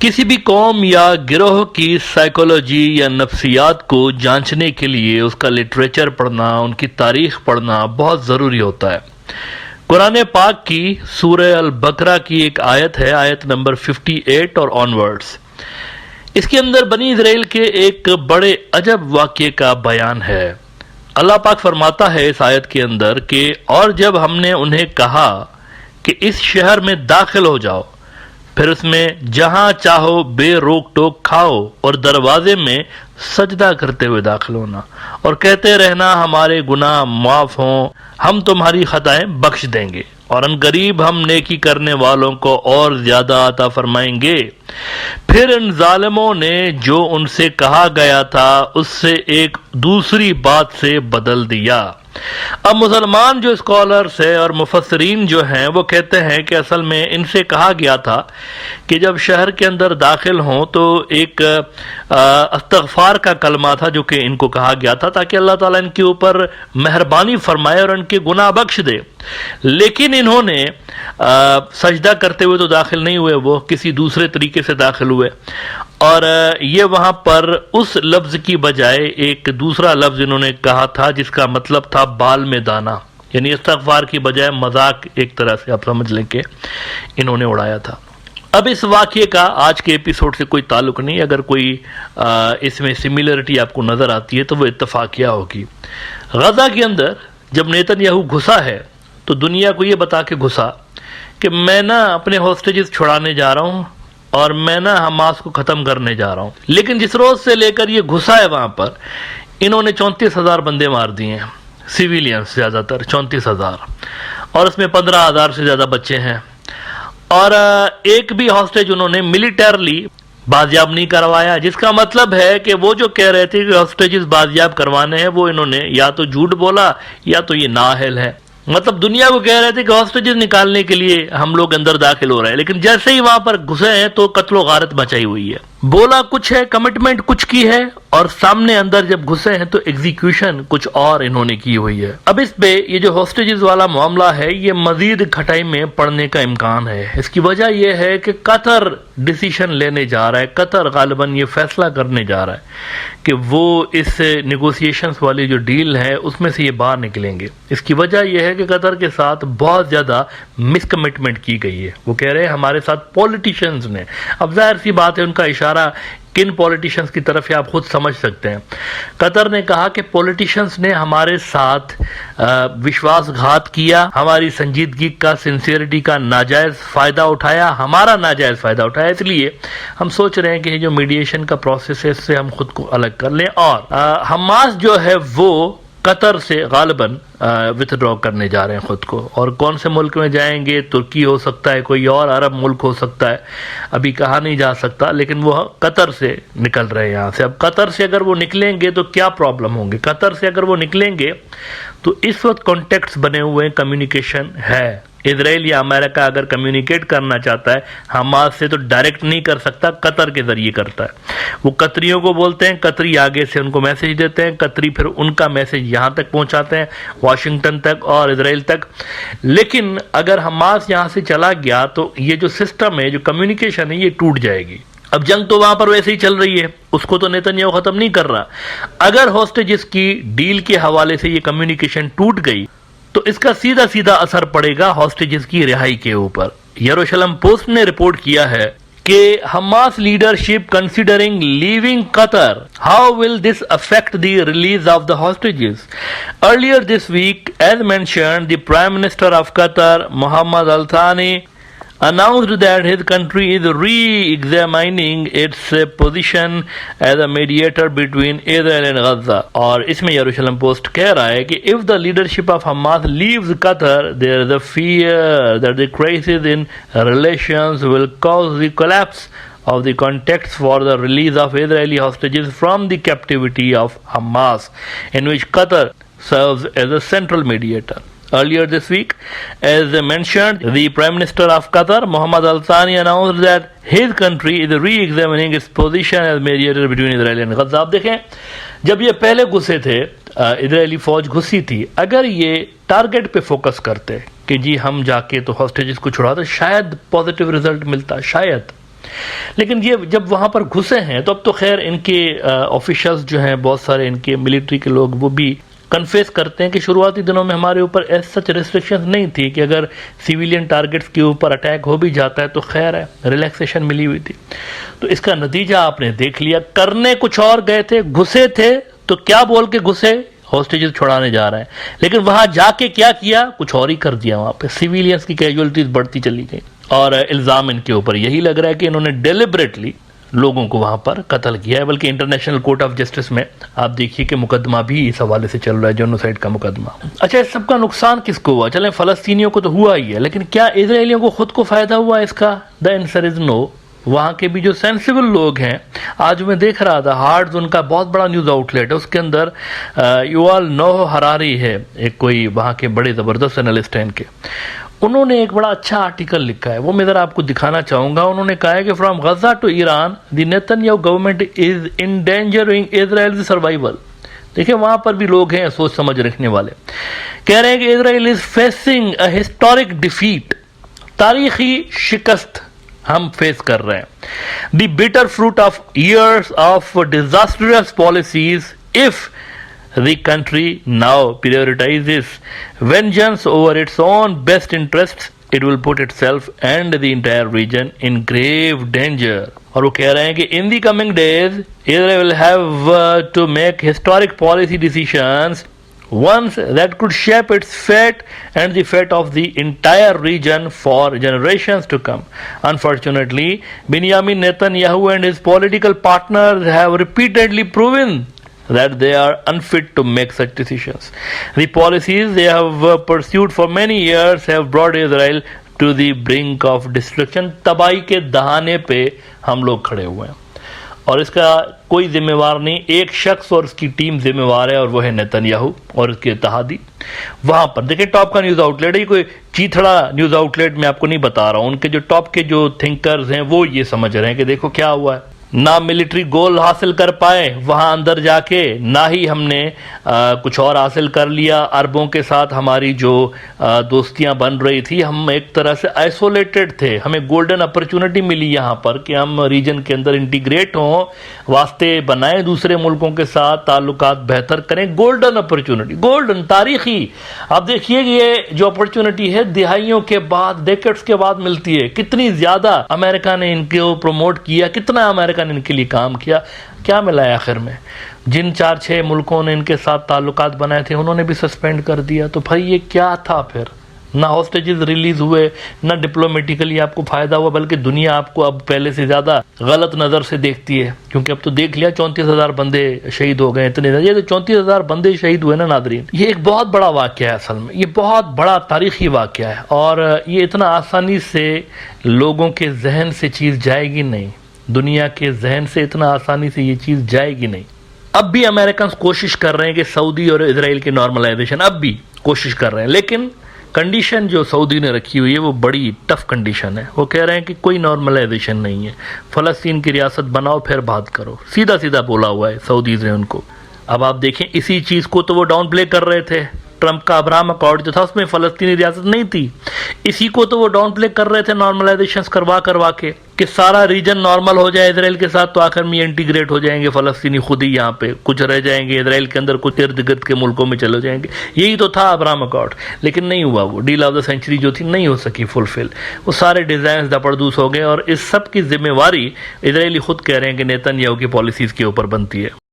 کسی بھی قوم یا گروہ کی سائیکولوجی یا نفسیات کو جانچنے کے لیے اس کا لٹریچر پڑھنا، ان کی تاریخ پڑھنا بہت ضروری ہوتا ہے۔ قرآن پاک کی سورہ البقرہ کی ایک آیت ہے، آیت نمبر 58 اور آنورڈز۔ اس کے اندر بنی اسرائیل کے ایک بڑے عجب واقعے کا بیان ہے۔ اللہ پاک فرماتا ہے اس آیت کے اندر کہ اور جب ہم نے انہیں کہا کہ اس شہر میں داخل ہو جاؤ، پھر اس میں جہاں چاہو بے روک ٹوک کھاؤ اور دروازے میں سجدہ کرتے ہوئے داخل ہونا اور کہتے رہنا ہمارے گناہ معاف ہوں، ہم تمہاری خطائیں بخش دیں گے اور ان قریب ہم نیکی کرنے والوں کو اور زیادہ عطا فرمائیں گے۔ پھر ان ظالموں نے جو ان سے کہا گیا تھا اس سے ایک دوسری بات سے بدل دیا۔ اب مسلمان جو اسکالرز ہیں اور مفسرین جو ہیں وہ کہتے ہیں کہ اصل میں ان سے کہا گیا تھا کہ جب شہر کے اندر داخل ہوں تو ایک استغفار کا کلمہ تھا جو کہ ان کو کہا گیا تھا تاکہ اللہ تعالیٰ ان کے اوپر مہربانی فرمائے اور ان کے گناہ بخش دے، لیکن انہوں نے سجدہ کرتے ہوئے تو داخل نہیں ہوئے، وہ کسی دوسرے طریقے سے داخل ہوئے، اور یہ وہاں پر اس لفظ کی بجائے ایک دوسرا لفظ انہوں نے کہا تھا جس کا مطلب تھا بال میں دانا، یعنی استغفار کی بجائے مذاق ایک طرح سے آپ سمجھ لیں کہ انہوں نے اڑایا تھا۔ اب اس واقعے کا آج کے ایپیسوڈ سے کوئی تعلق نہیں، اگر کوئی اس میں سملرٹی آپ کو نظر آتی ہے تو وہ اتفاقیہ ہوگی۔ غزہ کے اندر جب نیتن یاہو گھسا ہے تو دنیا کو یہ بتا کے گھسا کہ میں نا اپنے ہوسٹیجز چھڑانے جا رہا ہوں اور میں نا حماس کو ختم کرنے جا رہا ہوں، لیکن جس روز سے لے کر یہ گھسا ہے وہاں پر انہوں نے 34,000 بندے مار دیے ہیں، سیویلینز زیادہ تر 34,000، اور اس میں 15,000 سے زیادہ بچے ہیں، اور ایک بھی ہاسٹیج انہوں نے ملیٹرلی بازیاب نہیں کروایا، جس کا مطلب ہے کہ وہ جو کہہ رہے تھے کہ ہاسٹیجز بازیاب کروانے ہیں وہ انہوں نے یا تو جھوٹ بولا یا تو یہ نااہل ہے۔ مطلب دنیا کو کہہ رہے تھے کہ ہاسٹیجز نکالنے کے لیے ہم لوگ اندر داخل ہو رہے ہیں، لیکن جیسے ہی وہاں پر گھسے ہیں تو قتل و غارت مچائی ہوئی ہے، بولا کچھ ہے، کمٹمنٹ کچھ کی ہے، اور سامنے اندر جب گھسے ہیں تو ایگزیکیوشن کچھ اور انہوں نے کی ہوئی ہے۔ اب اس پہ یہ جو ہاسٹیجز والا معاملہ ہے یہ مزید کھٹائی میں پڑنے کا امکان ہے۔ اس کی وجہ یہ ہے کہ قطر ڈیسیشن لینے جا رہا ہے، قطر غالباً یہ فیصلہ کرنے جا رہا ہے کہ وہ اس نیگوسیشنز والی جو ڈیل ہے اس میں سے یہ باہر نکلیں گے۔ اس کی وجہ یہ ہے کہ قطر کے ساتھ بہت زیادہ مس کمٹمنٹ کی گئی ہے، وہ کہہ رہے ہیں ہمارے ساتھ پولیٹیشنز نے، اب ظاہر سی بات ہے ان کا اشارہ کن پولیٹیشنز کی طرف ہے آپ خود سمجھ سکتے ہیں۔ قطر نے کہا کہ پولیٹیشنز نے ہمارے ساتھ وشواس گھات کیا، ہماری سنجیدگی کا، سنسیئرٹی کا ناجائز فائدہ اٹھایا، ہمارا ناجائز فائدہ اٹھایا، اس لیے ہم سوچ رہے ہیں کہ یہ جو میڈیشن کا پروسیس ہے اس سے ہم خود کو الگ کر لیں، اور حماس جو ہے وہ قطر سے غالباً وتھڈرا کرنے جا رہے ہیں خود کو، اور کون سے ملک میں جائیں گے، ترکی ہو سکتا ہے، کوئی اور عرب ملک ہو سکتا ہے، ابھی کہا نہیں جا سکتا، لیکن وہ قطر سے نکل رہے ہیں یہاں سے۔ اب قطر سے اگر وہ نکلیں گے تو کیا پرابلم ہوں گے؟ قطر سے اگر وہ نکلیں گے تو اس وقت کانٹیکٹس بنے ہوئے ہیں، کمیونیکیشن ہے، اسرائیل یا امریکہ اگر کمیونیکیٹ کرنا چاہتا ہے حماس سے تو ڈائریکٹ نہیں کر سکتا، قطر کے ذریعے کرتا ہے، وہ قطریوں کو بولتے ہیں، قطری آگے سے ان کو میسج دیتے ہیں، قطری پھر ان کا میسج یہاں تک پہنچاتے ہیں، واشنگٹن تک اور اسرائیل تک۔ لیکن اگر حماس یہاں سے چلا گیا تو یہ جو سسٹم ہے، جو کمیونیکیشن ہے، یہ ٹوٹ جائے گی۔ اب جنگ تو وہاں پر ویسے ہی چل رہی ہے، اس کو تو نیتن یاہو ختم نہیں کر رہا۔ اگر ہوسٹیجز کی ڈیل کے حوالے سے یہ کمیونیکیشن ٹوٹ گئی تو اس کا سیدھا اثر پڑے گا ہاسٹیجز کی رہائی کے اوپر۔ یروشلم پوسٹ نے رپورٹ کیا ہے کہ Hamas leadership considering leaving Qatar, how will this affect the release of the hostages? Earlier this week as mentioned the prime minister of Qatar Mohammed Al Thani announced that his country is re-examining its position as a mediator between Israel and Gaza. اور اس میں یروشلم post کہہ رہا ہے کہ if the leadership of Hamas leaves Qatar, there is a fear that the crisis in relations will cause the collapse of the contacts for the release of Israeli hostages from the captivity of Hamas, in which Qatar serves as a central mediator. Earlier this week, as mentioned, the Prime Minister of Qatar, Mohammed Al Thani, announced that his country is re-examining its position as mediator between Israel and Gaza. آپ دیکھیں جب یہ پہلے گھسے تھے، اسرائیلی فوج گھسی تھی، اگر یہ ٹارگٹ پہ فوکس کرتے کہ جی ہم جا کے تو ہاسٹیجز کو چھڑاتے، شاید پازیٹیو رزلٹ ملتا، شاید، لیکن یہ جب وہاں پر گھسے ہیں تو اب تو خیر ان کے آفیشلز جو ہیں بہت سارے ان کے ملٹری کے لوگ وہ بھی کنفیس کرتے ہیں کہ شروعاتی دنوں میں ہمارے اوپر ایس سچ ریسٹرکشنز نہیں تھی کہ اگر سیویلین ٹارگٹس کے اوپر اٹیک ہو بھی جاتا ہے تو خیر ہے، ریلیکسیشن ملی ہوئی تھی۔ تو اس کا نتیجہ آپ نے دیکھ لیا، کرنے کچھ اور گئے تھے، گھسے تھے تو کیا بول کے گھسے؟ ہاسٹیجز چھڑانے جا رہے ہیں، لیکن وہاں جا کے کیا کچھ اور ہی کر دیا، وہاں پہ سیویلینز کی کیجولٹیز بڑھتی چلی گئی، اور الزام ان کے اوپر یہی لگ رہا ہے کہ انہوں نے ڈیلیبریٹلی لوگوں کو وہاں پر قتل کیا ہے، بلکہ انٹرنیشنل کورٹ آف جسٹس میں آپ دیکھیے کہ مقدمہ بھی اس حوالے سے چل رہا ہے، جینوسائیڈ کا مقدمہ۔ اچھا، اس سب کا نقصان کس کو ہوا؟ چلیں فلسطینیوں کو تو ہوا ہی ہے، لیکن کیا اسرائیلیوں کو خود کو فائدہ ہوا اس کا؟ دا آنسر از نو۔ وہاں کے بھی جو سینسیبل لوگ ہیں، آج میں دیکھ رہا تھا ہارٹز ان کا بہت بڑا نیوز آؤٹ لیٹ ہے، اس کے اندر یوال نوح ہراری ہے، ایک کوئی وہاں کے بڑے زبردست انالسٹ ہیں ان کے، انہوں نے ایک بڑا اچھا آرٹیکل لکھا ہے، وہ میں ذرا آپ کو دکھانا چاہوں گا۔ انہوں نے کہا ہے کہ from Gaza to Iran the Netanyahu government is endangering Israel survival. دیکھیں وہاں پر بھی لوگ ہیں سوچ سمجھ رکھنے والے، کہہ رہے ہیں کہ Israel is facing a historic defeat, تاریخی شکست ہم فیس کر رہے ہیں۔ دی bitter fruit of years of disastrous policies if the country now prioritizes vengeance over its own best interests, it will put itself and the entire region in grave danger۔ اور وہ کہہ رہے ہیں کہ in the coming days Israel will have to make historic policy decisions, ones that could shape its fate and the fate of the entire region for generations to come. Unfortunately, Benjamin Netanyahu and his political partners have repeatedly proven that they are unfit to make such decisions. The policies they have pursued for many years have brought Israel to the brink of destruction. تباہی کے دہانے پہ ہم لوگ کھڑے ہوئے ہیں، اور اس کا کوئی ذمہ وار نہیں، ایک شخص اور اس کی ٹیم ذمہ وار ہے، اور وہ ہے نیتنیاہو اور اس کے اتحادی۔ وہاں پر دیکھیں ٹاپ کا نیوز آؤٹ لیٹ ہے، کوئی چیتھڑا نیوز آؤٹ لیٹ میں آپ کو نہیں بتا رہا ہوں، ان کے جو ٹاپ کے جو تھنکرز ہیں وہ یہ سمجھ رہے ہیں کہ دیکھو کیا ہوا ہے، نہ ملٹری گول حاصل کر پائے وہاں اندر جا کے، نہ ہی ہم نے کچھ اور حاصل کر لیا، عربوں کے ساتھ ہماری جو دوستیاں بن رہی تھی، ہم ایک طرح سے آئسولیٹڈ تھے، ہمیں گولڈن اپرچونٹی ملی یہاں پر کہ ہم ریجن کے اندر انٹیگریٹ ہوں، واسطے بنائیں دوسرے ملکوں کے ساتھ، تعلقات بہتر کریں، گولڈن اپرچونٹی، گولڈن تاریخی۔ آپ دیکھیے کہ یہ جو اپرچونٹی ہے دہائیوں کے بعد، ڈیکڈز کے بعد ملتی ہے، کتنی زیادہ امریکہ نے ان کو پروموٹ کیا، کتنا امریکہ نے ان کے لیے کام کیا، کیا ملا ہے آخر میں؟ جن 4-6 ملکوں نے ان کے ساتھ تعلقات بنائے تھے انہوں نے بھی سسپینڈ کر دیا۔ تو بھائی یہ کیا تھا پھر؟ نہ ہاسٹیجز ریلیز ہوئے، نہ ڈپلومیٹیکلی آپ کو فائدہ ہوا، بلکہ دنیا آپ کو اب پہلے سے زیادہ غلط نظر سے دیکھتی ہے، کیونکہ اب تو دیکھ لیا 34,000 بندے شہید ہو گئے، اتنے یہ تو 34,000 بندے شہید ہوئے نا ناظرین۔ یہ ایک بہت بڑا واقعہ ہے، اصل میں یہ بہت بڑا تاریخی واقعہ ہے، اور یہ اتنا آسانی سے لوگوں کے ذہن سے چیز جائے گی نہیں، دنیا کے ذہن سے اتنا آسانی سے یہ چیز جائے گی نہیں۔ اب بھی امریکنز کوشش کر رہے ہیں کہ سعودی اور اسرائیل کی نارملائزیشن، اب بھی کوشش کر رہے ہیں، لیکن کنڈیشن جو سعودی نے رکھی ہوئی ہے وہ بڑی ٹف کنڈیشن ہے۔ وہ کہہ رہے ہیں کہ کوئی نارملائزیشن نہیں ہے، فلسطین کی ریاست بناؤ پھر بات کرو، سیدھا سیدھا بولا ہوا ہے سعودیز نے ان کو۔ اب آپ دیکھیں اسی چیز کو تو وہ ڈاؤن پلے کر رہے تھے، ٹرمپ کا ابراہم اکارڈ جو تھا اس میں فلسطینی ریاست نہیں تھی، اسی کو تو وہ ڈاؤن پلے کر رہے تھے نارملائزیشنز کروا کے کہ سارا ریجن نارمل ہو جائے اسرائیل کے ساتھ، تو آخر میں انٹیگریٹ ہو جائیں گے فلسطینی خود ہی، یہاں پہ کچھ رہ جائیں گے اسرائیل کے اندر، کچھ ارد گرد کے ملکوں میں چلے جائیں گے، یہی تو تھا ابراہم اکارڈ، لیکن نہیں ہوا، وہ ڈیل آف دا سینچری جو تھی نہیں ہو سکی فلفل، وہ سارے ڈیزائنز دپردوس ہو گئے، اور اس سب کی ذمہ واری اسرائیلی خود کہہ رہے ہیں کہ نیتنیاہو کی پالیسیز کے اوپر بنتی ہے۔